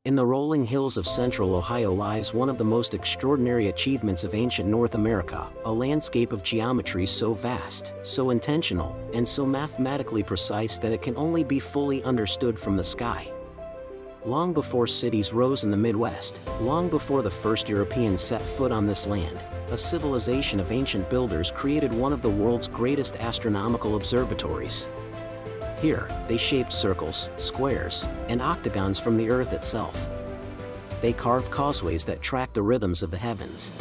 In the rolling hills of central Ohio lies one of the most extraordinary achievements of ancient North America, a landscape of geometry so vast, so intentional, and so mathematically precise that it can only be fully understood from the sky. Long before cities rose in the Midwest, long before the first Europeans set foot on this land, a civilization of ancient builders created one of the world's greatest astronomical observatories. Here, they shaped circles, squares, and octagons from the Earth itself. They carved causeways that tracked the rhythms of the heavens.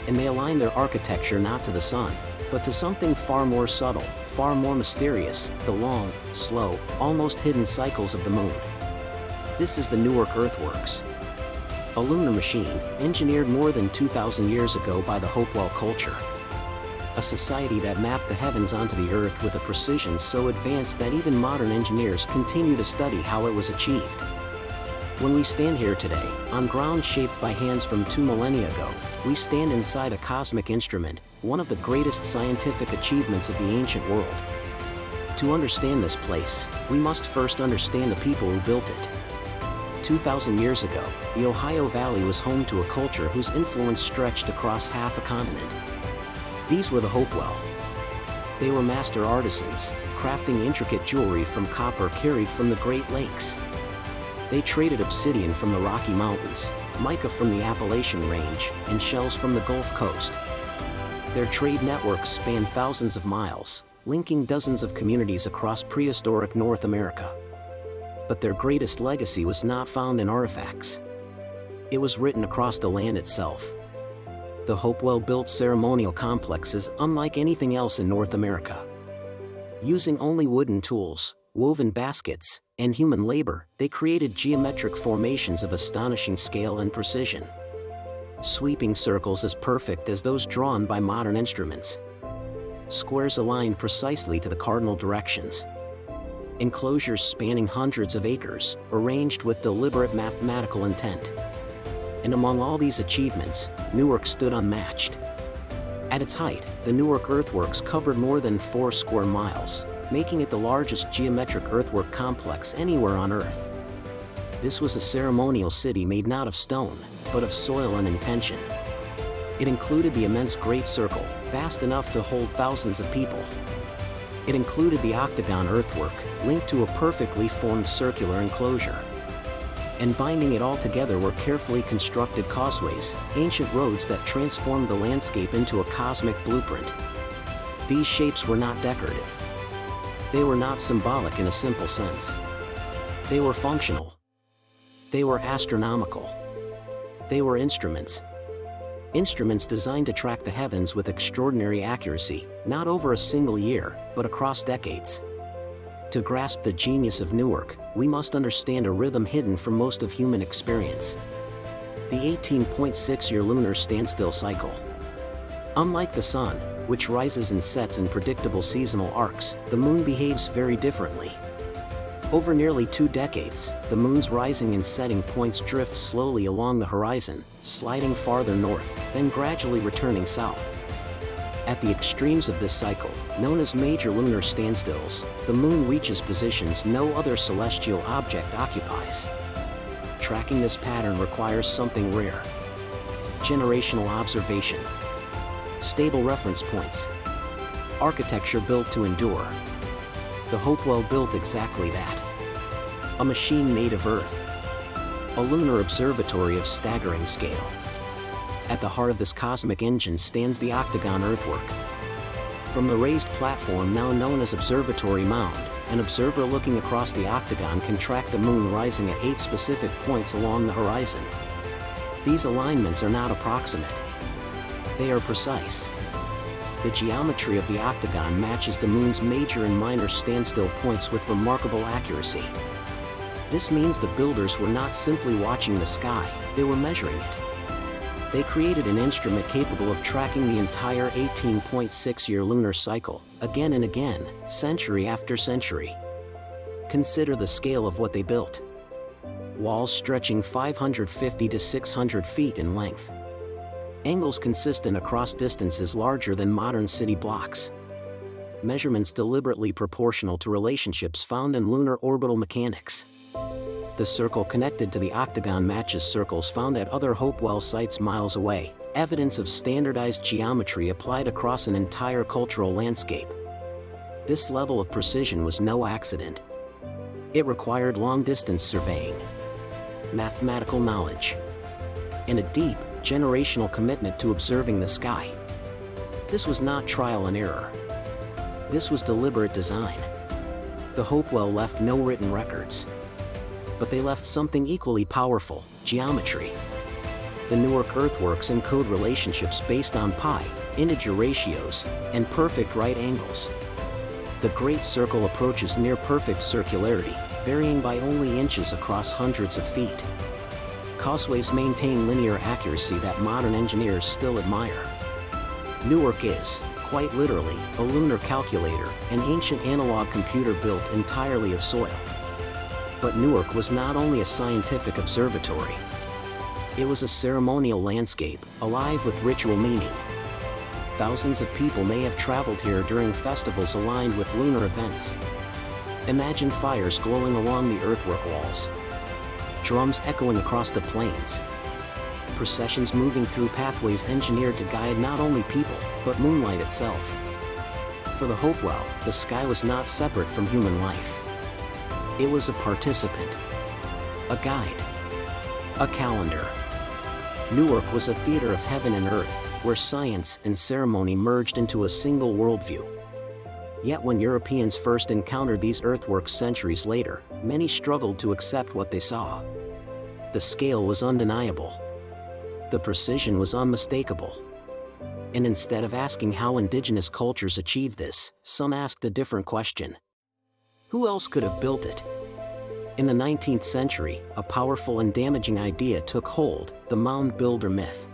And they aligned their architecture not to the sun, but to something far more subtle, far more mysterious, the long, slow, almost hidden cycles of the moon. This is the Newark Earthworks, a lunar machine engineered more than 2,000 years ago by the Hopewell culture. A society that mapped the heavens onto the Earth with a precision so advanced that even modern engineers continue to study how it was achieved. When we stand here today, on ground shaped by hands from 2 millennia ago, we stand inside a cosmic instrument, one of the greatest scientific achievements of the ancient world. To understand this place, we must first understand the people who built it. 2,000 years ago, the Ohio Valley was home to a culture whose influence stretched across half a continent. These were the Hopewell. They were master artisans, crafting intricate jewelry from copper carried from the Great Lakes. They traded obsidian from the Rocky Mountains, mica from the Appalachian Range, and shells from the Gulf Coast. Their trade networks spanned thousands of miles, linking dozens of communities across prehistoric North America. But their greatest legacy was not found in artifacts. It was written across the land itself. The Hopewell built ceremonial complexes unlike anything else in North America. Using only wooden tools, woven baskets, and human labor, they created geometric formations of astonishing scale and precision. Sweeping circles as perfect as those drawn by modern instruments. Squares aligned precisely to the cardinal directions. Enclosures spanning hundreds of acres, arranged with deliberate mathematical intent. And among all these achievements, Newark stood unmatched. At its height, the Newark Earthworks covered more than 4 square miles, making it the largest geometric earthwork complex anywhere on Earth. This was a ceremonial city made not of stone, but of soil and intention. It included the immense Great Circle, vast enough to hold thousands of people. It included the octagon earthwork, linked to a perfectly formed circular enclosure. And binding it all together were carefully constructed causeways, ancient roads that transformed the landscape into a cosmic blueprint. These shapes were not decorative. They were not symbolic in a simple sense. They were functional. They were astronomical. They were instruments. Instruments designed to track the heavens with extraordinary accuracy, not over a single year, but across decades. To grasp the genius of Newark, we must understand a rhythm hidden from most of human experience. The 18.6-year lunar standstill cycle. Unlike the sun, which rises and sets in predictable seasonal arcs, the moon behaves very differently. Over nearly 2 decades, the moon's rising and setting points drift slowly along the horizon, sliding farther north, then gradually returning south. At the extremes of this cycle, known as major lunar standstills, the moon reaches positions no other celestial object occupies. Tracking this pattern requires something rare: generational observation, stable reference points, architecture built to endure. The Hopewell built exactly that. A machine made of Earth. A lunar observatory of staggering scale. At the heart of this cosmic engine stands the octagon earthwork. From the raised platform now known as Observatory Mound, an observer looking across the octagon can track the moon rising at 8 specific points along the horizon. These alignments are not approximate. They are precise. The geometry of the octagon matches the moon's major and minor standstill points with remarkable accuracy. This means the builders were not simply watching the sky, they were measuring it. They created an instrument capable of tracking the entire 18.6-year lunar cycle, again and again, century after century. Consider the scale of what they built. Walls stretching 550 to 600 feet in length. Angles consistent across distances larger than modern city blocks. Measurements deliberately proportional to relationships found in lunar orbital mechanics. The circle connected to the octagon matches circles found at other Hopewell sites miles away, evidence of standardized geometry applied across an entire cultural landscape. This level of precision was no accident. It required long-distance surveying, mathematical knowledge, and a deep, generational commitment to observing the sky. This was not trial and error. This was deliberate design. The Hopewell left no written records. But they left something equally powerful: geometry. The Newark Earthworks encode relationships based on pi, integer ratios, and perfect right angles. The Great Circle approaches near-perfect circularity, varying by only inches across hundreds of feet. Causeways maintain linear accuracy that modern engineers still admire. Newark is, quite literally, a lunar calculator, an ancient analog computer built entirely of soil. But Newark was not only a scientific observatory. It was a ceremonial landscape, alive with ritual meaning. Thousands of people may have traveled here during festivals aligned with lunar events. Imagine fires glowing along the earthwork walls, drums echoing across the plains, processions moving through pathways engineered to guide not only people, but moonlight itself. For the Hopewell, the sky was not separate from human life. It was a participant, a guide, a calendar. Newark was a theater of heaven and earth, where science and ceremony merged into a single worldview. Yet when Europeans first encountered these earthworks centuries later, many struggled to accept what they saw. The scale was undeniable. The precision was unmistakable. And instead of asking how indigenous cultures achieved this, some asked a different question. Who else could have built it? In the 19th century, a powerful and damaging idea took hold: the mound builder myth.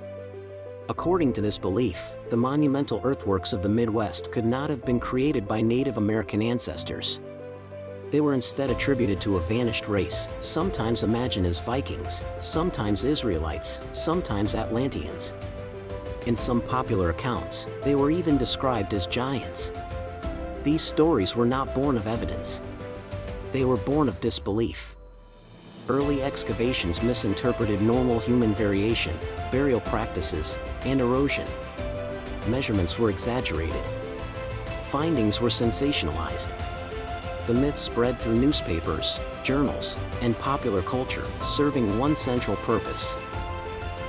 According to this belief, the monumental earthworks of the Midwest could not have been created by Native American ancestors. They were instead attributed to a vanished race, sometimes imagined as Vikings, sometimes Israelites, sometimes Atlanteans. In some popular accounts, they were even described as giants. These stories were not born of evidence. They were born of disbelief. Early excavations misinterpreted normal human variation, burial practices, and erosion. Measurements were exaggerated. Findings were sensationalized. The myth spread through newspapers, journals, and popular culture, serving one central purpose.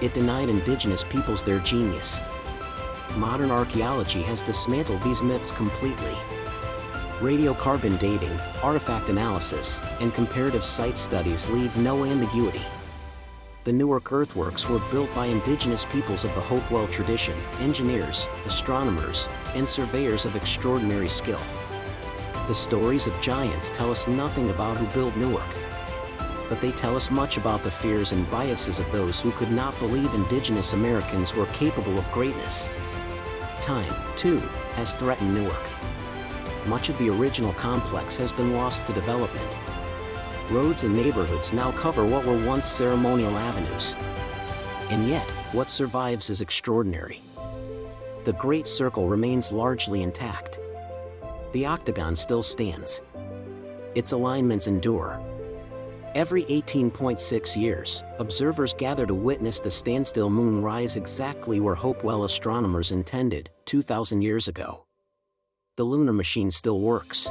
It denied indigenous peoples their genius. Modern archaeology has dismantled these myths completely. Radiocarbon dating, artifact analysis, and comparative site studies leave no ambiguity. The Newark Earthworks were built by indigenous peoples of the Hopewell tradition, engineers, astronomers, and surveyors of extraordinary skill. The stories of giants tell us nothing about who built Newark, but they tell us much about the fears and biases of those who could not believe indigenous Americans were capable of greatness. Time, too, has threatened Newark. Much of the original complex has been lost to development. Roads and neighborhoods now cover what were once ceremonial avenues. And yet, what survives is extraordinary. The Great Circle remains largely intact. The octagon still stands. Its alignments endure. Every 18.6 years, observers gather to witness the Standstill moon rise exactly where Hopewell astronomers intended, 2,000 years ago. The lunar machine still works.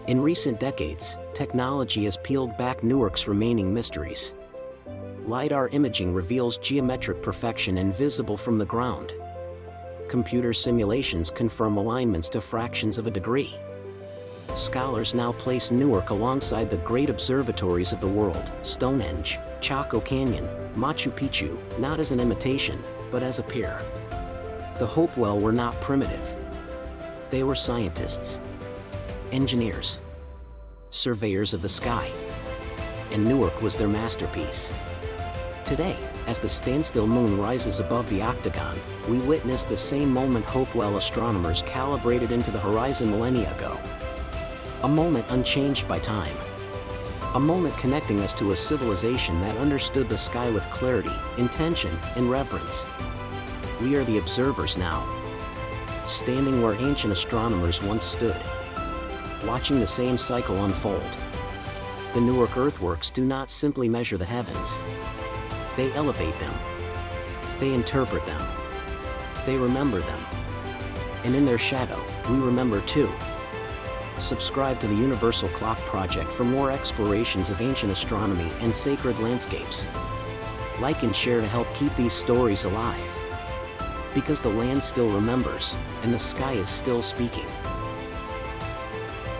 In recent decades, technology has peeled back Newark's remaining mysteries. LiDAR imaging reveals geometric perfection invisible from the ground. Computer simulations confirm alignments to fractions of a degree. Scholars now place Newark alongside the great observatories of the world: Stonehenge, Chaco Canyon, Machu Picchu, not as an imitation, but as a peer. The Hopewell were not primitive. They were scientists, engineers, surveyors of the sky, and Newark was their masterpiece. Today, as the Standstill moon rises above the octagon, we witness the same moment Hopewell astronomers calibrated into the horizon millennia ago. A moment unchanged by time. A moment connecting us to a civilization that understood the sky with clarity, intention, and reverence. We are the observers now, standing where ancient astronomers once stood, watching the same cycle unfold. The Newark Earthworks do not simply measure the heavens. They elevate them. They interpret them. They remember them. And in their shadow, we remember too. Subscribe to the Universal Clock Project for more explorations of ancient astronomy and sacred landscapes. Like and share to help keep these stories alive. Because the land still remembers, and the sky is still speaking.